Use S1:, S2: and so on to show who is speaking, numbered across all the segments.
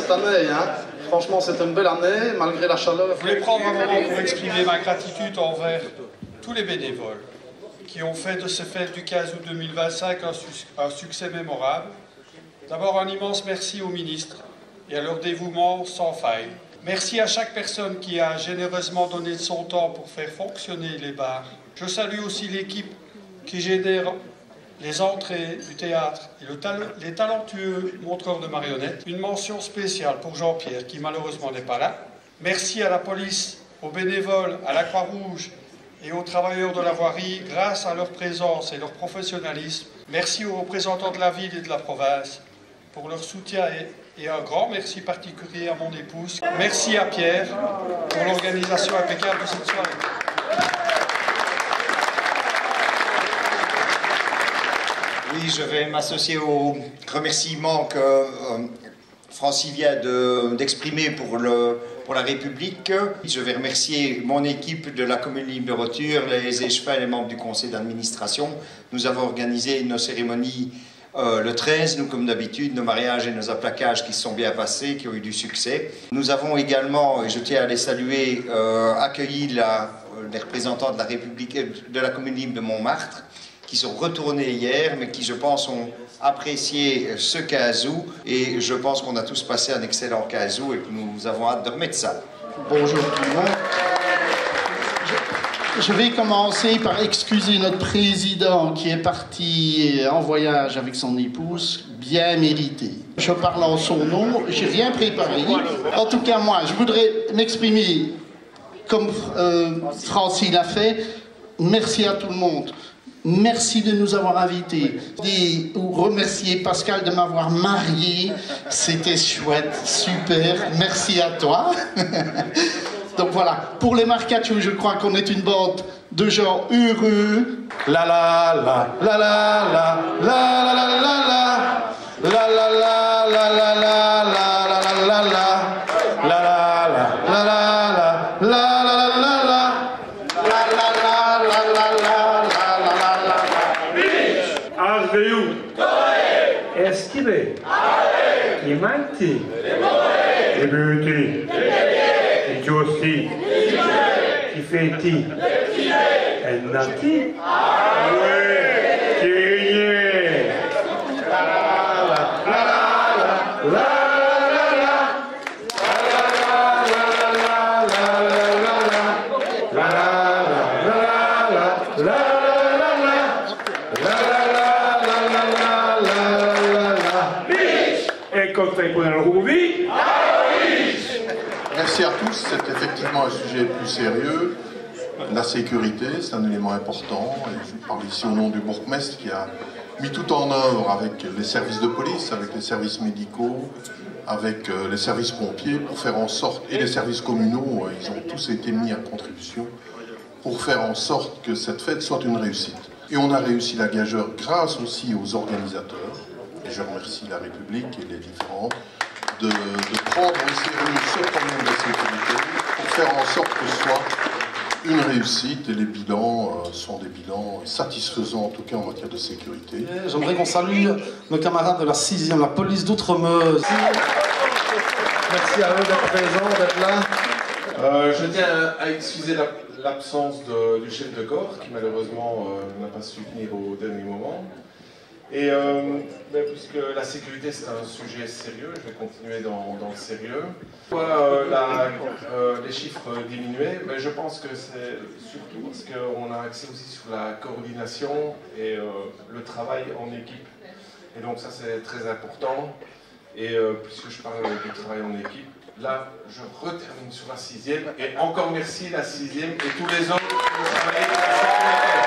S1: cette année. Hein. Franchement, c'est une belle année, malgré la chaleur.
S2: Je voulais prendre un moment pour exprimer ma gratitude envers tous les bénévoles qui ont fait de ce fête du 15 août 2025 un succès mémorable. D'abord, un immense merci aux ministres et à leur dévouement sans faille. Merci à chaque personne qui a généreusement donné de son temps pour faire fonctionner les bars. Je salue aussi l'équipe qui génère les entrées du théâtre et les talentueux montreurs de marionnettes. Une mention spéciale pour Jean-Pierre qui malheureusement n'est pas là. Merci à la police, aux bénévoles, à la Croix-Rouge et aux travailleurs de la voirie. Grâce à leur présence et leur professionnalisme, merci aux représentants de la ville et de la province pour leur soutien et un grand merci particulier à mon épouse. Merci à Pierre pour l'organisation impeccable de cette soirée.
S3: Oui, je vais m'associer aux remerciements que Francis vient d'exprimer pour la République. Je vais remercier mon équipe de la commune libre de Rotture, les échevins et les membres du conseil d'administration. Nous avons organisé nos cérémonies le 13, nous comme d'habitude, nos mariages et nos applaquages qui se sont bien passés, qui ont eu du succès. Nous avons également, et je tiens à les saluer, accueilli les représentants de la République, de la commune libre de Montmartre, qui sont retournés hier, mais qui, je pense, ont apprécié ce 15 août. Et je pense qu'on a tous passé un excellent 15 août et que nous avons hâte de remettre ça.
S4: Bonjour tout le monde. Je vais commencer par excuser notre président qui est parti en voyage avec son épouse, bien mérité. Je parle en son nom, j'ai rien préparé. En tout cas, moi, je voudrais m'exprimer comme Francis l'a fait. Merci à tout le monde. Merci de nous avoir invités. Ou remercier Pascal de m'avoir marié. C'était chouette, super. Merci à toi. Donc voilà, pour les Marcachou, je crois qu'on est une bande de gens heureux. La la la, la la la, la la la la, la la la la la la la la la la la la la la la.
S5: Esquive, Imanti, Debuti, Giusti, Tifeti, Ennati, Tigné, la la la la la.
S6: Merci à tous, c'est effectivement un sujet plus sérieux. La sécurité, c'est un élément important. Et je parle ici au nom du bourgmestre qui a mis tout en œuvre avec les services de police, avec les services médicaux, avec les services pompiers, pour faire en sorte, et les services communaux, ils ont tous été mis à contribution pour faire en sorte que cette fête soit une réussite. Et on a réussi la gageure grâce aussi aux organisateurs. Et je remercie la République et les différents de prendre au sérieux ce problème de sécurité pour faire en sorte que ce soit une réussite et les bilans sont des bilans satisfaisants en tout cas en matière de sécurité.
S1: J'aimerais qu'on salue nos camarades de la 6e, la police d'Outremeuse. Merci à eux d'être présents, d'être là.
S7: Je tiens à excuser l'absence du chef de corps qui malheureusement n'a pas su venir au dernier moment. Et puisque la sécurité c'est un sujet sérieux, je vais continuer dans le sérieux. Pourquoi les chiffres diminuaient? Je pense que c'est surtout parce qu'on a axé aussi sur la coordination et le travail en équipe. Et donc ça c'est très important. Et puisque je parle du travail en équipe, là je retermine sur la 6e. Et encore merci la 6e et tous les autres qui ont travaillé dans la sécurité.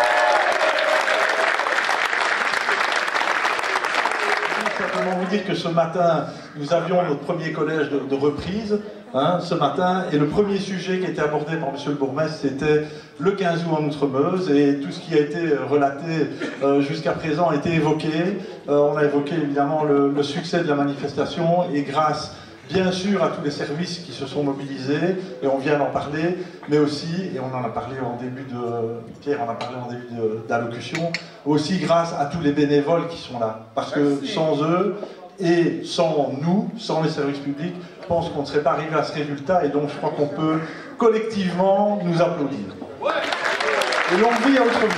S5: Simplement vous dire que ce matin, nous avions notre premier collège de reprise, ce matin, et le premier sujet qui était abordé par monsieur le bourgmestre, c'était le 15 août en Outremeuse, et tout ce qui a été relaté jusqu'à présent a été évoqué. On a évoqué évidemment le succès de la manifestation, et grâce bien sûr à tous les services qui se sont mobilisés, et on vient d'en parler, mais aussi, et on en a parlé en début de... Pierre en a parlé en début d'allocution, aussi grâce à tous les bénévoles qui sont là. Parce que sans eux, Et sans nous, sans les services publics, je pense qu'on ne serait pas arrivé à ce résultat, et donc je crois qu'on peut collectivement nous applaudir. Et longue vie à Outremeuse.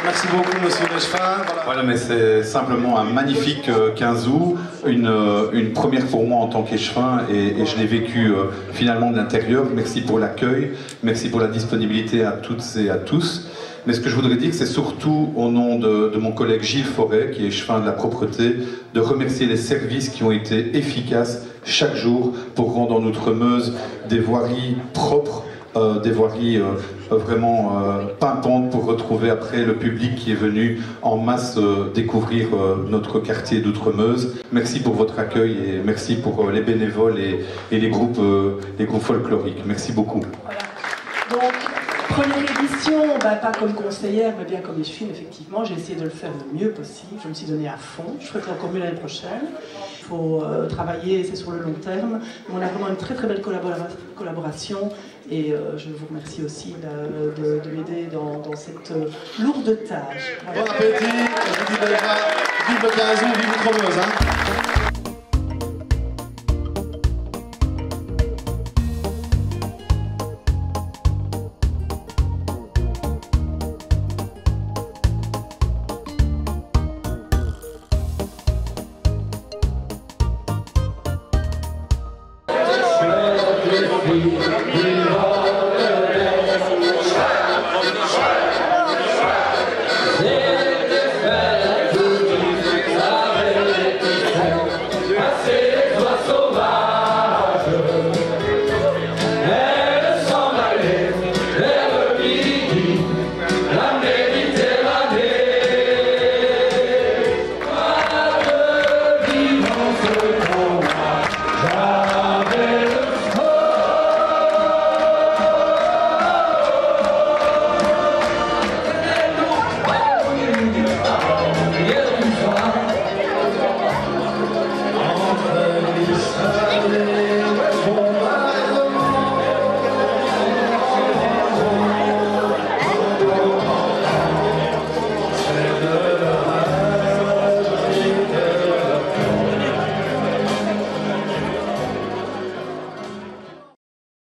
S1: Merci beaucoup, monsieur Lechevin.
S8: Voilà, mais c'est simplement un magnifique 15 août, une première pour moi en tant qu'échevin, et je l'ai vécu finalement de l'intérieur. Merci pour l'accueil, merci pour la disponibilité à toutes et à tous. Mais ce que je voudrais dire, c'est surtout au nom de mon collègue Gilles Forêt, qui est échevin de la propreté, de remercier les services qui ont été efficaces chaque jour pour rendre en Outremeuse des voiries propres, des voiries vraiment pimpantes pour retrouver après le public qui est venu en masse découvrir notre quartier d'Outremeuse. Merci pour votre accueil et merci pour les bénévoles et les groupes folkloriques. Merci beaucoup.
S9: Voilà. Donc, première édition, pas comme conseillère, mais bien comme échevine, effectivement. J'ai essayé de le faire le mieux possible. Je me suis donnée à fond. Je ferai encore mieux l'année prochaine. Il faut travailler, c'est sur le long terme. Mais on a vraiment une très très belle collaboration. Et je vous remercie aussi de m'aider dans cette lourde tâche.
S1: Bon appétit, je vous dis déjà, vive le 15 août, vive Outremeuse.
S10: Hein.